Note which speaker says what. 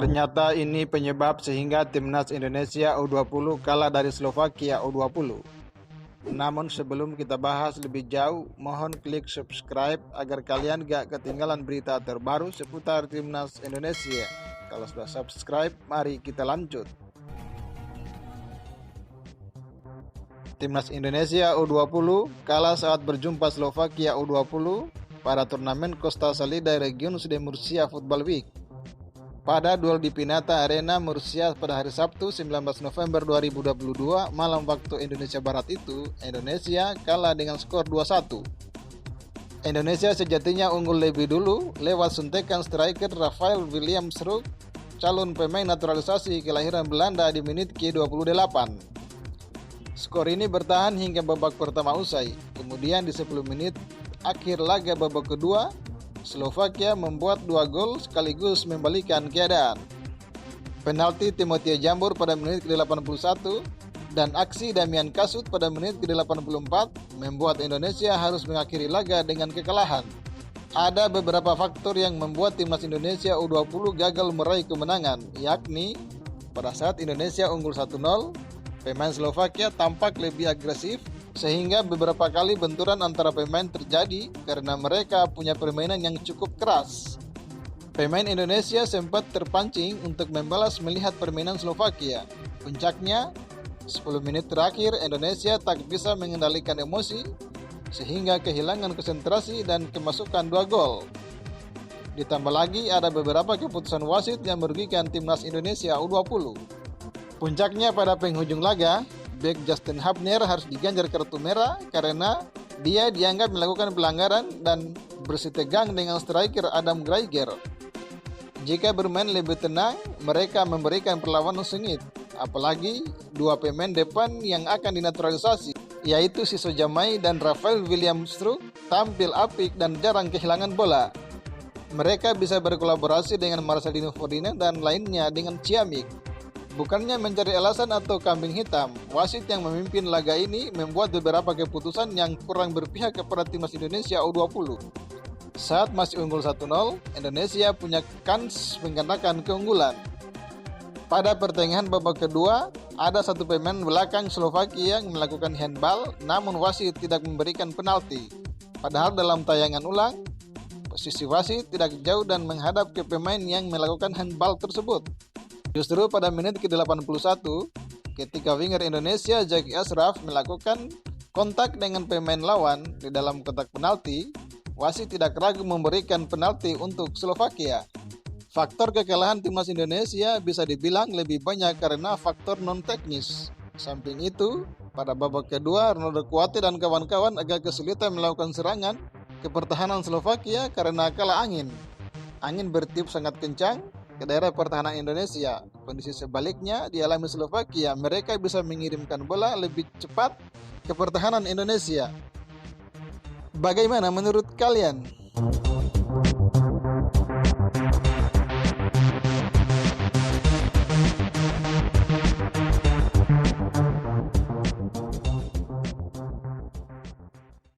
Speaker 1: Ternyata ini penyebab sehingga timnas Indonesia U20 kalah dari Slovakia U20. Namun sebelum kita bahas lebih jauh, mohon klik subscribe agar kalian gak ketinggalan berita terbaru seputar timnas Indonesia. Kalau sudah subscribe, mari kita lanjut. Timnas Indonesia U20 kalah saat berjumpa Slovakia U20 pada turnamen Costa Salida Regions de Murcia Football Week. Pada duel di Pinata Arena Murcia pada hari Sabtu 19 November 2022 malam waktu Indonesia Barat itu, Indonesia kalah dengan skor 2-1. Indonesia sejatinya unggul lebih dulu lewat suntikan striker Rafael William Stroep, calon pemain naturalisasi kelahiran Belanda di menit ke-28. Skor ini bertahan hingga babak pertama usai. Kemudian di 10 menit akhir laga babak kedua, Slovakia membuat 2 gol sekaligus membalikan keadaan. Penalti Timothée Jambor pada menit ke-81 dan aksi Damian Kasut pada menit ke-84 membuat Indonesia harus mengakhiri laga dengan kekalahan. Ada beberapa faktor yang membuat timnas Indonesia U20 gagal meraih kemenangan, yakni pada saat Indonesia unggul 1-0, pemain Slovakia tampak lebih agresif sehingga beberapa kali benturan antara pemain terjadi karena mereka punya permainan yang cukup keras. Pemain Indonesia sempat terpancing untuk membalas melihat permainan Slovakia. Puncaknya, 10 menit terakhir Indonesia tak bisa mengendalikan emosi sehingga kehilangan konsentrasi dan kemasukan 2 gol. Ditambah lagi ada beberapa keputusan wasit yang merugikan timnas Indonesia U20. Puncaknya pada penghujung laga, bek Justin Hubner harus diganjar kartu merah karena dia dianggap melakukan pelanggaran dan bersitegang dengan striker Adam Greiger. Jika bermain lebih tenang, mereka memberikan perlawanan sengit. Apalagi 2 pemain depan yang akan dinaturalisasi, yaitu Siso Jamai dan Rafael William Stroep, tampil apik dan jarang kehilangan bola. Mereka bisa berkolaborasi dengan Marcelino Ferdinand dan lainnya dengan ciamik. Bukannya mencari alasan atau kambing hitam, wasit yang memimpin laga ini membuat beberapa keputusan yang kurang berpihak kepada timnas Indonesia U20. Saat masih unggul 1-0, Indonesia punya kans menggandakan keunggulan. Pada pertengahan babak kedua, ada satu pemain belakang Slovakia yang melakukan handball, namun wasit tidak memberikan penalti. Padahal dalam tayangan ulang, posisi wasit tidak jauh dan menghadap ke pemain yang melakukan handball tersebut. Justru pada menit ke-81, ketika winger Indonesia Zaki Ashraf melakukan kontak dengan pemain lawan di dalam kotak penalti, wasit tidak ragu memberikan penalti untuk Slovakia. Faktor kekalahan timnas Indonesia bisa dibilang lebih banyak karena faktor non-teknis. Samping itu, pada babak kedua, Ronaldo Kuate dan kawan-kawan agak kesulitan melakukan serangan ke pertahanan Slovakia karena kalah angin. Angin bertiup sangat kencang ke daerah pertahanan Indonesia. Kondisi sebaliknya dialami Slovakia, mereka bisa mengirimkan bola lebih cepat ke pertahanan Indonesia. Bagaimana menurut kalian?